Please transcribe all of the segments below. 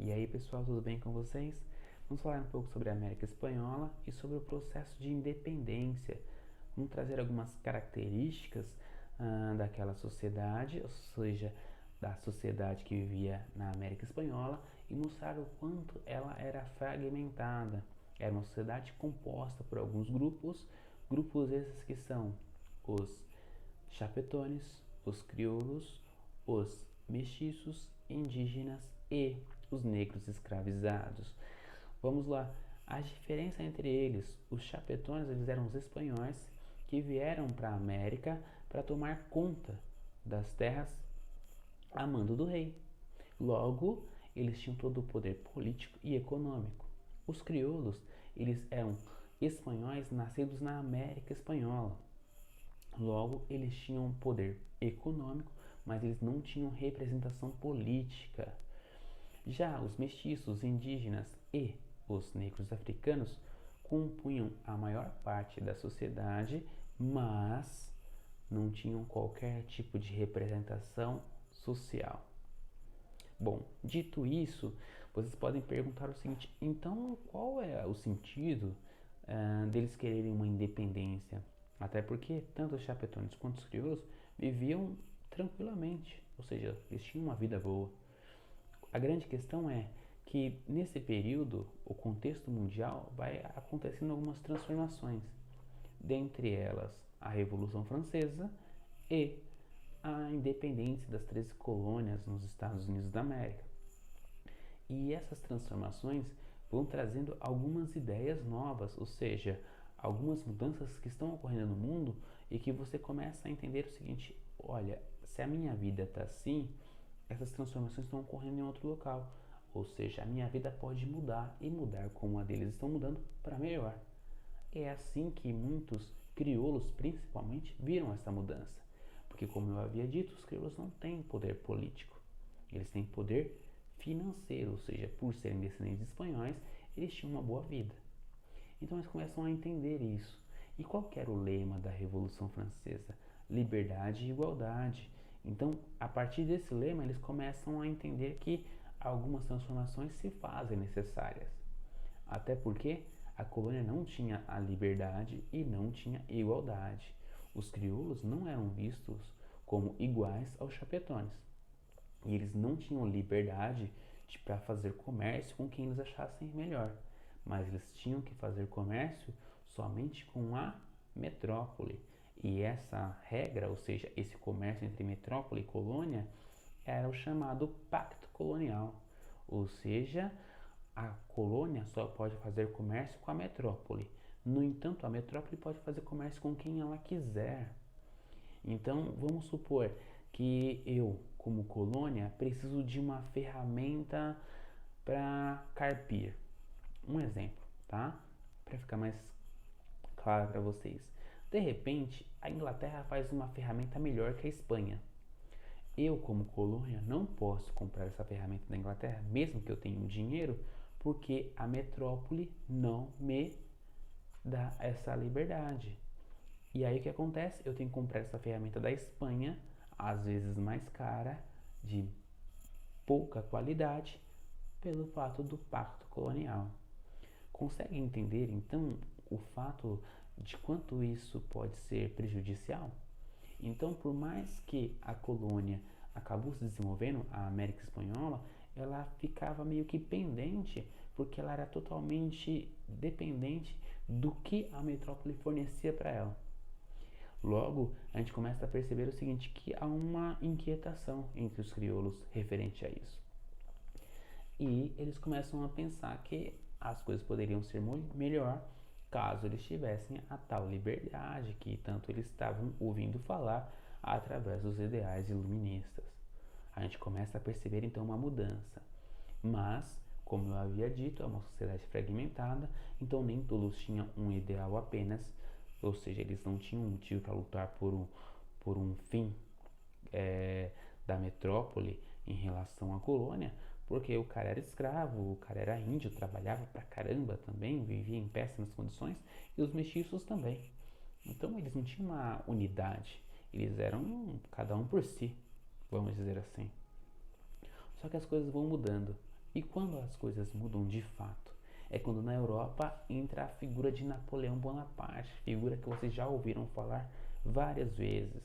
E aí, pessoal, tudo bem com vocês? Vamos falar um pouco sobre a América Espanhola e sobre o processo de independência. Vamos trazer algumas características daquela sociedade, ou seja, da sociedade que vivia na América Espanhola, e mostrar o quanto ela era fragmentada. Era uma sociedade composta por alguns grupos esses que são os chapetones, os crioulos, os mestiços, indígenas e os negros escravizados. Vamos lá, a diferença entre eles, os chapetones, eles eram os espanhóis que vieram para a América para tomar conta das terras a mando do rei. Logo, eles tinham todo o poder político e econômico. Os crioulos, eles eram espanhóis nascidos na América Espanhola. Logo, eles tinham poder econômico, mas eles não tinham representação política. Já os mestiços, indígenas e os negros africanos compunham a maior parte da sociedade, mas não tinham qualquer tipo de representação social. Bom, dito isso, vocês podem perguntar o seguinte: então qual é o sentido deles quererem uma independência? Até porque tanto os chapetones quanto os crioulos viviam tranquilamente, ou seja, eles tinham uma vida boa. A grande questão é que nesse período o contexto mundial vai acontecendo algumas transformações, dentre elas a Revolução Francesa e a independência das 13 colônias nos Estados Unidos da América. E essas transformações vão trazendo algumas ideias novas, ou seja, algumas mudanças que estão ocorrendo no mundo e que você começa a entender o seguinte: olha, se a minha vida está assim, essas transformações estão ocorrendo em outro local. Ou seja, a minha vida pode mudar e mudar como a deles estão mudando para melhor. É assim que muitos crioulos, principalmente, viram essa mudança. Porque, como eu havia dito, os crioulos não têm poder político. Eles têm poder financeiro, ou seja, por serem descendentes de espanhóis, eles tinham uma boa vida. Então eles começam a entender isso. E qual que era o lema da Revolução Francesa? Liberdade e igualdade. Então, a partir desse lema, eles começam a entender que algumas transformações se fazem necessárias. Até porque a colônia não tinha a liberdade e não tinha igualdade. Os crioulos não eram vistos como iguais aos chapetones. E eles não tinham liberdade para fazer comércio com quem eles achassem melhor, mas eles tinham que fazer comércio somente com a metrópole. E essa regra, ou seja, esse comércio entre metrópole e colônia, era o chamado pacto colonial. Ou seja, a colônia só pode fazer comércio com a metrópole. No entanto, a metrópole pode fazer comércio com quem ela quiser. Então, vamos supor que eu, como colônia, preciso de uma ferramenta para carpir. Um exemplo, tá? Para ficar mais claro para vocês. De repente, a Inglaterra faz uma ferramenta melhor que a Espanha. Eu, como colônia, não posso comprar essa ferramenta da Inglaterra, mesmo que eu tenha dinheiro, porque a metrópole não me dá essa liberdade. E aí o que acontece? Eu tenho que comprar essa ferramenta da Espanha, às vezes mais cara, de pouca qualidade, pelo fato do pacto colonial. Consegue entender então o fato de quanto isso pode ser prejudicial? Então, por mais que a colônia acabou se desenvolvendo, a América Espanhola, ela ficava meio que pendente, porque ela era totalmente dependente do que a metrópole fornecia para ela. Logo, a gente começa a perceber o seguinte, que há uma inquietação entre os crioulos referente a isso. E eles começam a pensar que as coisas poderiam ser melhor caso eles tivessem a tal liberdade que tanto eles estavam ouvindo falar através dos ideais iluministas. A gente começa a perceber então uma mudança. Mas, como eu havia dito, é uma sociedade fragmentada, então nem todos tinham um ideal apenas, ou seja, eles não tinham um motivo para lutar por um fim da metrópole em relação à colônia, porque o cara era escravo, o cara era índio, trabalhava pra caramba também, vivia em péssimas condições, e os mestiços também. Então eles não tinham uma unidade, eles eram cada um por si, vamos dizer assim. Só que as coisas vão mudando. E quando as coisas mudam de fato? É quando na Europa entra a figura de Napoleão Bonaparte, figura que vocês já ouviram falar várias vezes.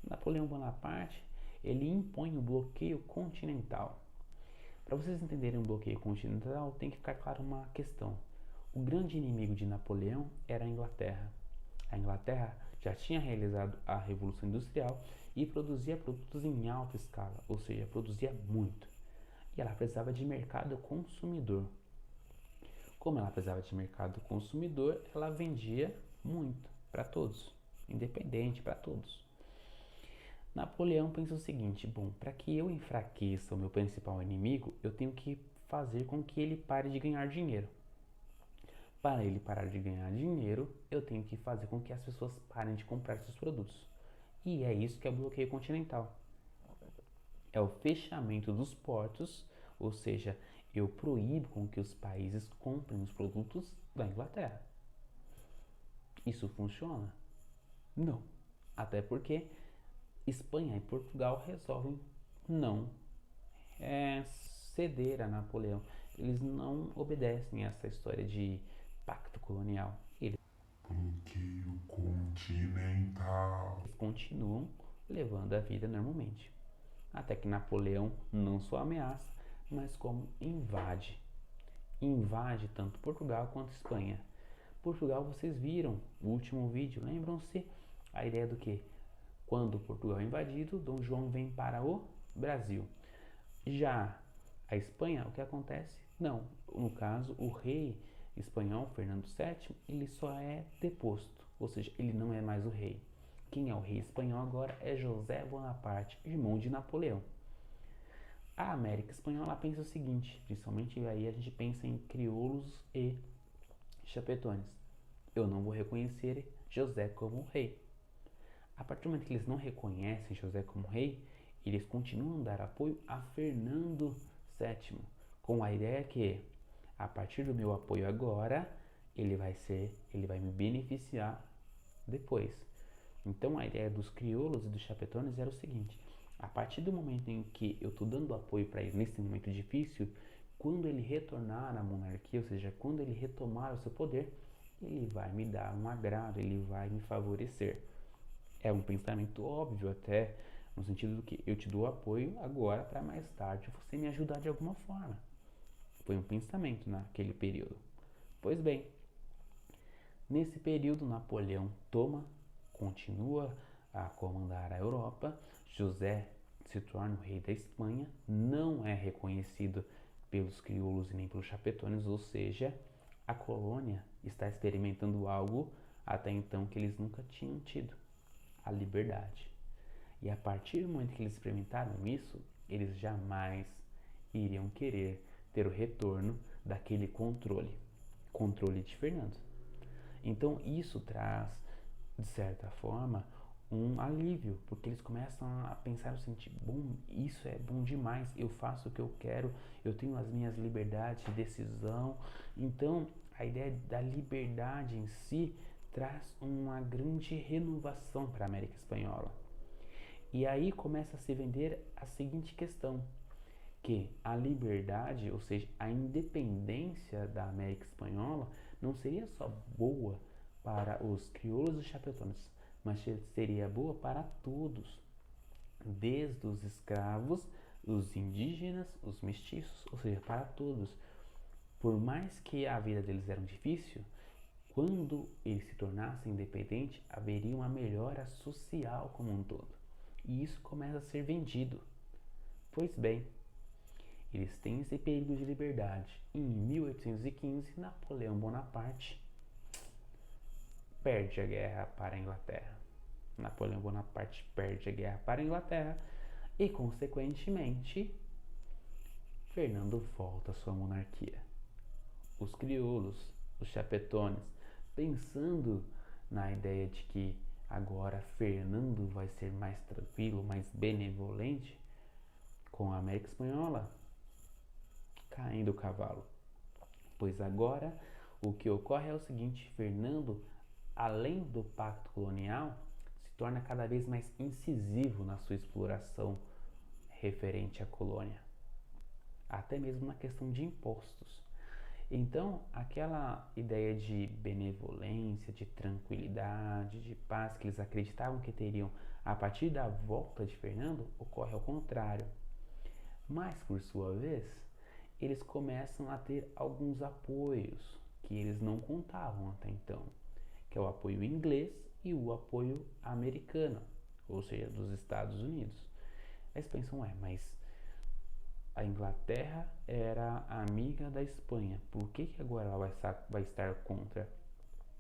Napoleão Bonaparte, ele impõe o bloqueio continental. Para vocês entenderem o bloqueio continental, tem que ficar claro uma questão. O grande inimigo de Napoleão era a Inglaterra. A Inglaterra já tinha realizado a Revolução Industrial e produzia produtos em alta escala, ou seja, produzia muito. E ela precisava de mercado consumidor. Como ela precisava de mercado consumidor, ela vendia muito para todos, independente para todos. Napoleão pensa o seguinte: bom, para que eu enfraqueça o meu principal inimigo, eu tenho que fazer com que ele pare de ganhar dinheiro. Para ele parar de ganhar dinheiro, eu tenho que fazer com que as pessoas parem de comprar seus produtos. E é isso que é o bloqueio continental. É o fechamento dos portos, ou seja, eu proíbo com que os países comprem os produtos da Inglaterra. Isso funciona? Não. Até porque Espanha e Portugal resolvem não ceder a Napoleão. Eles não obedecem a essa história de pacto colonial. Eles Bloqueio continental. continuam levando a vida normalmente. Até que Napoleão não só ameaça, mas como invade. Invade tanto Portugal quanto Espanha. Portugal, vocês viram o último vídeo, lembram-se? A ideia do que? Quando Portugal é invadido, Dom João vem para o Brasil. Já a Espanha, o que acontece? Não, no caso, o rei espanhol, Fernando VII, ele só é deposto, ou seja, ele não é mais o rei. Quem é o rei espanhol agora é José Bonaparte, irmão de Napoleão. A América Espanhola pensa o seguinte, principalmente aí a gente pensa em crioulos e chapetones. Eu não vou reconhecer José como rei. A partir do momento que eles não reconhecem José como rei, eles continuam a dar apoio a Fernando VII, com a ideia que, a partir do meu apoio agora, ele vai me beneficiar depois. Então a ideia dos crioulos e dos chapetones era o seguinte: a partir do momento em que eu estou dando apoio para ele nesse momento difícil, quando ele retornar à monarquia, ou seja, quando ele retomar o seu poder, ele vai me dar um agrado, ele vai me favorecer. É um pensamento óbvio até, no sentido do que eu te dou apoio agora para mais tarde você me ajudar de alguma forma. Foi um pensamento naquele período. Pois bem, nesse período Napoleão continua a comandar a Europa, José se torna o rei da Espanha, não é reconhecido pelos crioulos e nem pelos chapetones, ou seja, a colônia está experimentando algo até então que eles nunca tinham tido: a liberdade. E a partir do momento que eles experimentaram isso, eles jamais iriam querer ter o retorno daquele controle de Fernando. Então isso traz, de certa forma, um alívio, porque eles começam a pensar o seguinte: bom, isso é bom demais, eu faço o que eu quero, eu tenho as minhas liberdades de decisão. Então a ideia da liberdade em si traz uma grande renovação para a América Espanhola. E aí começa a se vender a seguinte questão: que a liberdade, ou seja, a independência da América Espanhola, não seria só boa para os crioulos e chapetones, mas seria boa para todos, desde os escravos, os indígenas, os mestiços, ou seja, para todos. Por mais que a vida deles era difícil, quando eles se tornassem independentes, haveria uma melhora social como um todo. E isso começa a ser vendido. Pois bem, eles têm esse período de liberdade. Em 1815, Napoleão Bonaparte perde a guerra para a Inglaterra. Napoleão Bonaparte perde a guerra para a Inglaterra e, consequentemente, Fernando volta à sua monarquia. Os crioulos, os chapetones, pensando na ideia de que agora Fernando vai ser mais tranquilo, mais benevolente com a América Espanhola, caem do cavalo. Pois agora o que ocorre é o seguinte: Fernando, além do pacto colonial, se torna cada vez mais incisivo na sua exploração referente à colônia. até mesmo na questão de impostos. Então, aquela ideia de benevolência, de tranquilidade, de paz que eles acreditavam que teriam a partir da volta de Fernando, ocorre ao contrário. Mas, por sua vez, eles começam a ter alguns apoios que eles não contavam até então, que é o apoio inglês e o apoio americano, ou seja, dos Estados Unidos. Aí vocês pensam, mas a Inglaterra era amiga da Espanha, por que agora ela vai estar contra?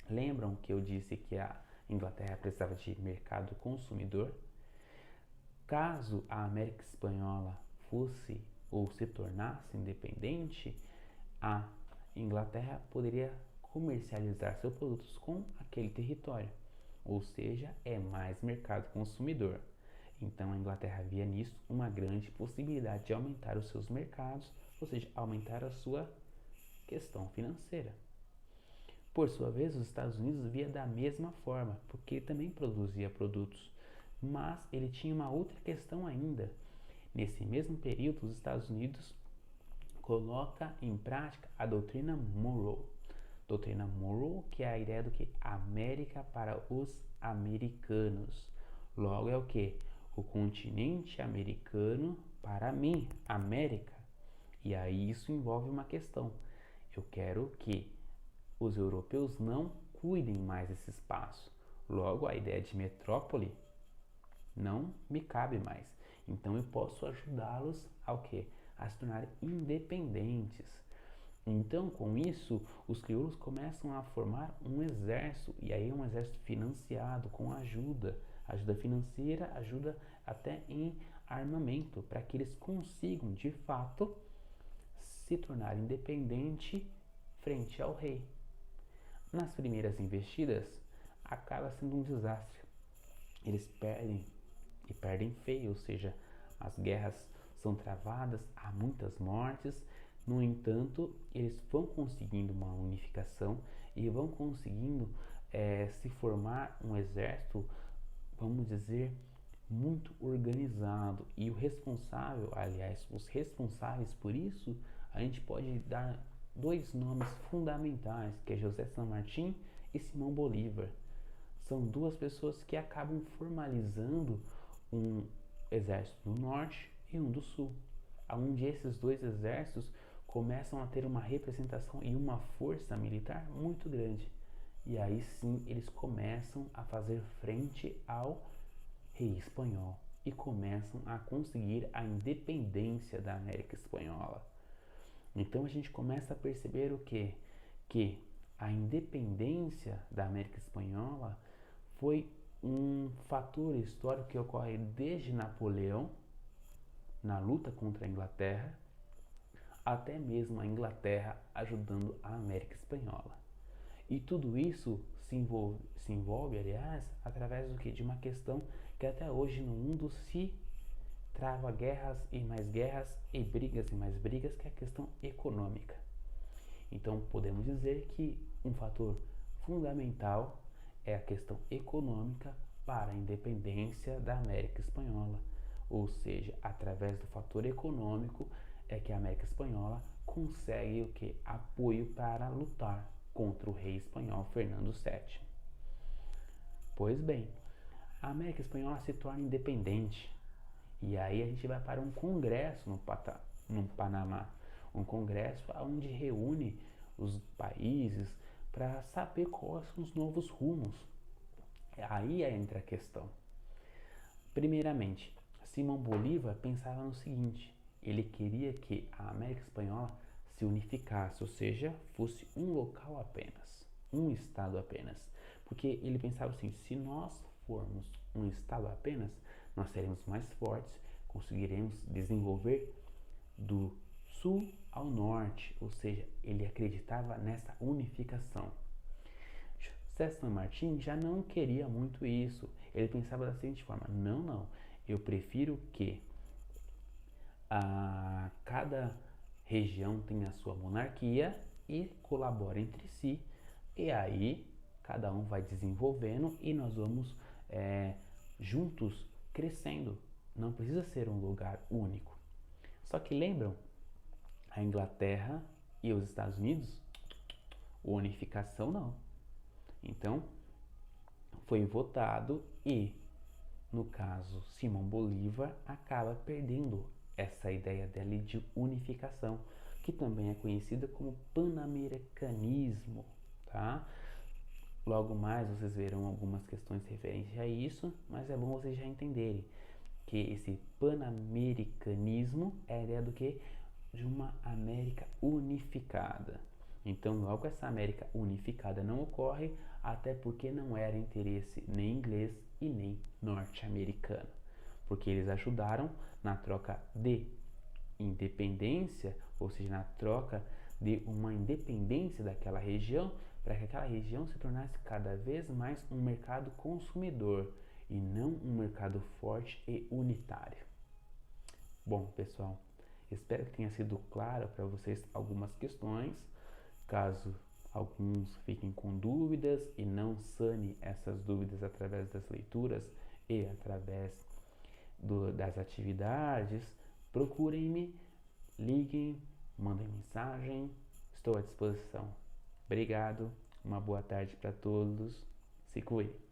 Lembram que eu disse que a Inglaterra precisava de mercado consumidor? Caso a América Espanhola fosse ou se tornasse independente, a Inglaterra poderia comercializar seus produtos com aquele território, ou seja, é mais mercado consumidor. Então a Inglaterra via nisso uma grande possibilidade de aumentar os seus mercados, ou seja, aumentar a sua questão financeira. Por sua vez, os Estados Unidos via da mesma forma, porque ele também produzia produtos, mas ele tinha uma outra questão ainda. Nesse mesmo período, os Estados Unidos coloca em prática a doutrina Monroe. Doutrina Monroe, que é a ideia do que? América para os americanos. Logo é o que? O continente americano para mim, América. E aí isso envolve uma questão. Eu quero que os europeus não cuidem mais desse espaço. Logo, a ideia de metrópole não me cabe mais. Então eu posso ajudá-los ao quê? A se tornarem independentes. Então, com isso, os crioulos começam a formar um exército, e aí um exército financiado com ajuda financeira, ajuda até em armamento, para que eles consigam, de fato, se tornar independente frente ao rei. Nas primeiras investidas, acaba sendo um desastre. Eles perdem, e perdem feio, ou seja, as guerras são travadas, há muitas mortes. No entanto, eles vão conseguindo uma unificação e vão conseguindo se formar um exército, vamos dizer, muito organizado. E o responsável, aliás, os responsáveis por isso, a gente pode dar dois nomes fundamentais, que é José San Martín e Simão Bolívar. São duas pessoas que acabam formalizando um exército do norte e um do sul, onde esses dois exércitos começam a ter uma representação e uma força militar muito grande. E aí sim eles começam a fazer frente ao rei espanhol e começam a conseguir a independência da América Espanhola. Então a gente começa a perceber o quê? Que a independência da América Espanhola foi um fator histórico que ocorre desde Napoleão, na luta contra a Inglaterra, até mesmo a Inglaterra ajudando a América Espanhola. E tudo isso se envolve, aliás, através do que? De uma questão que até hoje no mundo se trava guerras e mais brigas, que é a questão econômica. Então podemos dizer que um fator fundamental é a questão econômica para a independência da América Espanhola. Ou seja, através do fator econômico é que a América Espanhola consegue o que? Apoio para lutar contra o rei espanhol Fernando VII. Pois bem, a América Espanhola se torna independente. E aí a gente vai para um congresso no Panamá, um congresso onde reúne os países para saber quais são os novos rumos. Aí entra a questão. Primeiramente, Simão Bolívar pensava no seguinte: ele queria que a América Espanhola se unificasse, ou seja, fosse um local apenas, um estado apenas. Porque ele pensava assim: se nós formos um estado apenas, nós seremos mais fortes, conseguiremos desenvolver do sul ao norte, ou seja, ele acreditava nessa unificação. José San Martín já não queria muito isso. Ele pensava da seguinte forma: não, eu prefiro que cada região tenha a sua monarquia e colabore entre si, e aí cada um vai desenvolvendo e nós vamos juntos crescendo. Não precisa ser um lugar único. Só que lembram A Inglaterra e os Estados Unidos, unificação não. Então, foi votado e, no caso, Simão Bolívar acaba perdendo essa ideia dele de unificação, que também é conhecida como panamericanismo, tá? Logo mais vocês verão algumas questões referentes a isso, mas é bom vocês já entenderem que esse panamericanismo é a ideia do que? De uma América unificada. Então, logo essa América unificada não ocorre, até porque não era interesse nem inglês e nem norte-americano, porque eles ajudaram na troca de independência, ou seja, na troca de uma independência daquela região, para que aquela região se tornasse cada vez mais um mercado consumidor e não um mercado forte e unitário. Bom, pessoal, espero que tenha sido claro para vocês algumas questões. Caso alguns fiquem com dúvidas e não sane essas dúvidas através das leituras e através das atividades, procurem-me, liguem, mandem mensagem, estou à disposição. Obrigado, uma boa tarde para todos, se cuidem.